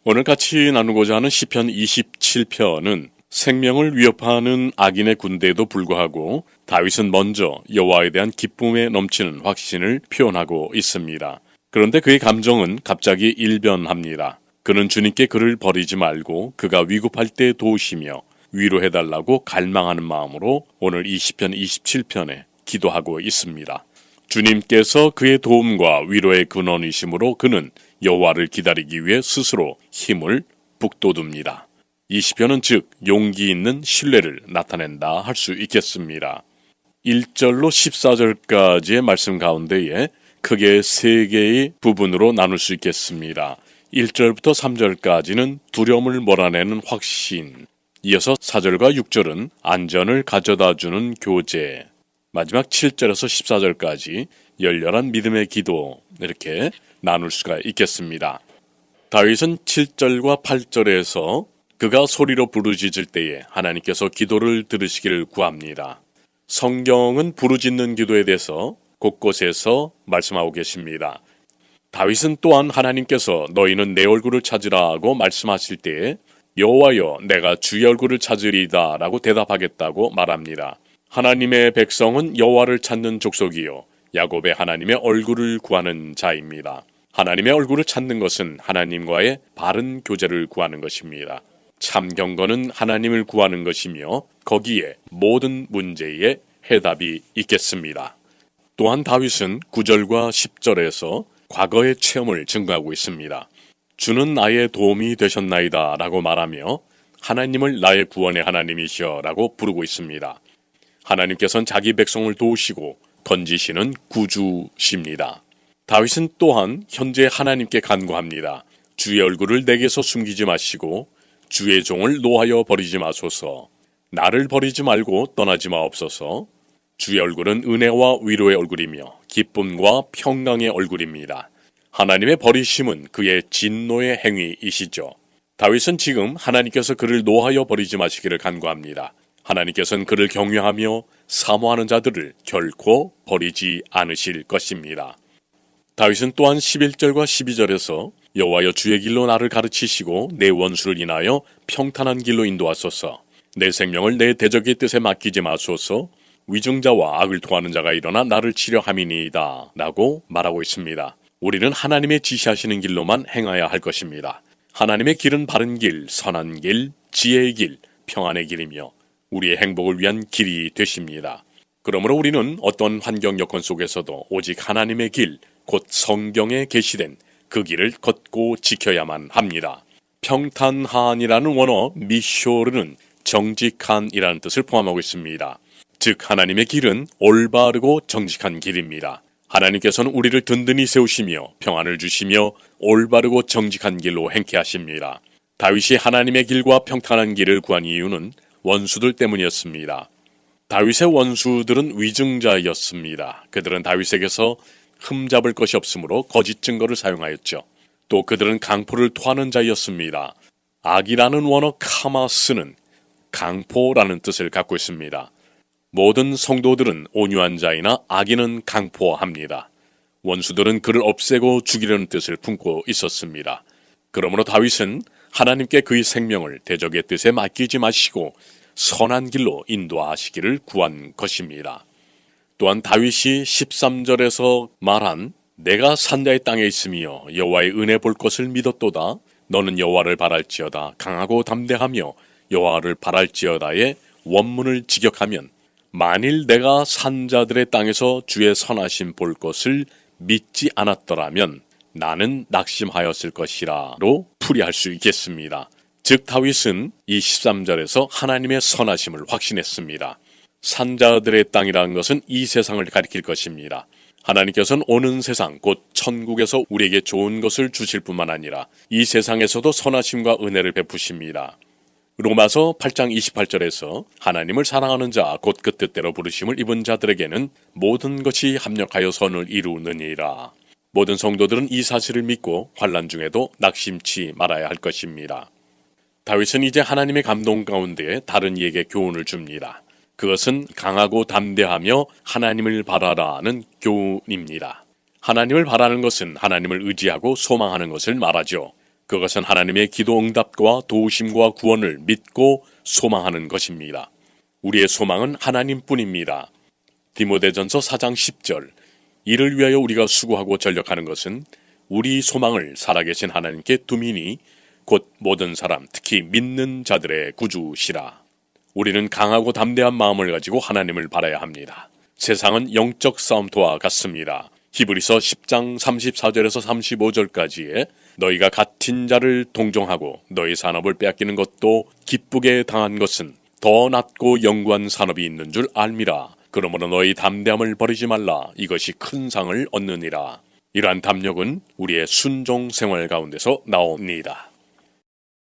오늘 같이 나누고자 하는 시편 27편은 생명을 위협하는 악인의 군대에도 불구하고 다윗은 먼저 여호와에 대한 기쁨에 넘치는 확신을 표현하고 있습니다. 그런데 그의 감정은 갑자기 일변합니다. 그는 주님께 그를 버리지 말고 그가 위급할 때 도우시며 위로해달라고 갈망하는 마음으로 오늘 이 시편 27편에 기도하고 있습니다. 주님께서 그의 도움과 위로의 근원이심으로 그는 여호와를 기다리기 위해 스스로 힘을 북돋웁니다. 이 시편은 즉 용기 있는 신뢰를 나타낸다 할 수 있겠습니다. 1절로 14절까지의 말씀 가운데에 크게 세 개의 부분으로 나눌 수 있겠습니다. 1절부터 3절까지는 두려움을 몰아내는 확신, 이어서 4절과 6절은 안전을 가져다주는 교제, 마지막 7절에서 14절까지 열렬한 믿음의 기도, 이렇게 나눌 수가 있겠습니다. 다윗은 7절과 8절에서 그가 소리로 부르짖을 때에 하나님께서 기도를 들으시기를 구합니다. 성경은 부르짖는 기도에 대해서 곳곳에서 말씀하고 계십니다. 다윗은 또한 하나님께서 너희는 내 얼굴을 찾으라고 말씀하실 때에 여호와여 내가 주의 얼굴을 찾으리이다 라고 대답하겠다고 말합니다. 하나님의 백성은 여호와를 찾는 족속이요 야곱의 하나님의 얼굴을 구하는 자입니다. 하나님의 얼굴을 찾는 것은 하나님과의 바른 교제를 구하는 것입니다. 참 경건은 하나님을 구하는 것이며 거기에 모든 문제의 해답이 있겠습니다. 또한 다윗은 9절과 10절에서 과거의 체험을 증거하고 있습니다. 주는 나의 도움이 되셨나이다 라고 말하며 하나님을 나의 구원의 하나님이시여 라고 부르고 있습니다. 하나님께서는 자기 백성을 도우시고 건지시는 구주십니다. 다윗은 또한 현재 하나님께 간구합니다. 주의 얼굴을 내게서 숨기지 마시고 주의 종을 노하여 버리지 마소서. 나를 버리지 말고 떠나지 마옵소서. 주의 얼굴은 은혜와 위로의 얼굴이며 기쁨과 평강의 얼굴입니다. 하나님의 버리심은 그의 진노의 행위이시죠. 다윗은 지금 하나님께서 그를 노하여 버리지 마시기를 간구합니다. 하나님께서는 그를 경외하며 사모하는 자들을 결코 버리지 않으실 것입니다. 다윗은 또한 11절과 12절에서 여호와여 주의 길로 나를 가르치시고 내 원수를 인하여 평탄한 길로 인도하소서. 내 생명을 내 대적의 뜻에 맡기지 마소서. 위증자와 악을 토하는 자가 일어나 나를 치려 함이니이다 라고 말하고 있습니다. 우리는 하나님의 지시하시는 길로만 행하여야 할 것입니다. 하나님의 길은 바른 길, 선한 길, 지혜의 길, 평안의 길이며 우리의 행복을 위한 길이 되십니다. 그러므로 우리는 어떤 환경 여건 속에서도 오직 하나님의 길, 곧 성경에 계시된 그 길을 걷고 지켜야만 합니다. 평탄한이라는 원어 미쇼르는 정직한이라는 뜻을 포함하고 있습니다. 즉 하나님의 길은 올바르고 정직한 길입니다. 하나님께서는 우리를 든든히 세우시며 평안을 주시며 올바르고 정직한 길로 행케 하십니다. 다윗이 하나님의 길과 평탄한 길을 구한 이유는 원수들 때문이었습니다. 다윗의 원수들은 위증자였습니다. 그들은 다윗에게서 흠잡을 것이 없으므로 거짓 증거를 사용하였죠. 또 그들은 강포를 토하는 자였습니다. 악이라는 원어 카마스는 강포라는 뜻을 갖고 있습니다. 모든 성도들은 온유한 자이나 악인은 강포합니다. 원수들은 그를 없애고 죽이려는 뜻을 품고 있었습니다. 그러므로 다윗은 하나님께 그의 생명을 대적의 뜻에 맡기지 마시고 선한 길로 인도하시기를 구한 것입니다. 또한 다윗이 13절에서 말한 내가 산자의 땅에 있으며 여호와의 은혜 볼 것을 믿었도다. 너는 여호와를 바랄지어다. 강하고 담대하며 여호와를 바랄지어다의 원문을 직역하면 만일 내가 산자들의 땅에서 주의 선하심 볼 것을 믿지 않았더라면 나는 낙심하였을 것이라로 풀이할 수 있겠습니다. 즉 다윗은 이 13절에서 하나님의 선하심을 확신했습니다. 산자들의 땅이라는 것은 이 세상을 가리킬 것입니다. 하나님께서는 오는 세상 곧 천국에서 우리에게 좋은 것을 주실 뿐만 아니라 이 세상에서도 선하심과 은혜를 베푸십니다. 로마서 8장 28절에서 하나님을 사랑하는 자 곧 그 뜻대로 부르심을 입은 자들에게는 모든 것이 합력하여 선을 이루느니라. 모든 성도들은 이 사실을 믿고 환난 중에도 낙심치 말아야 할 것입니다. 다윗은 이제 하나님의 감동 가운데 다른 이에게 교훈을 줍니다. 그것은 강하고 담대하며 하나님을 바라라는 교훈입니다. 하나님을 바라는 것은 하나님을 의지하고 소망하는 것을 말하죠. 그것은 하나님의 기도 응답과 도우심과 구원을 믿고 소망하는 것입니다. 우리의 소망은 하나님뿐입니다. 디모데전서 4장 10절, 이를 위하여 우리가 수고하고 전력하는 것은 우리 소망을 살아계신 하나님께 두미니 곧 모든 사람, 특히 믿는 자들의 구주시라. 우리는 강하고 담대한 마음을 가지고 하나님을 바라야 합니다. 세상은 영적 싸움터와 같습니다. 히브리서 10장 34절에서 35절까지에 너희가 같은 자를 동정하고 너희 산업을 빼앗기는 것도 기쁘게 당한 것은 더 낫고 영구한 산업이 있는 줄 알미라. 그러므로 너희 담대함을 버리지 말라. 이것이 큰 상을 얻느니라. 이러한 담력은 우리의 순종 생활 가운데서 나옵니다.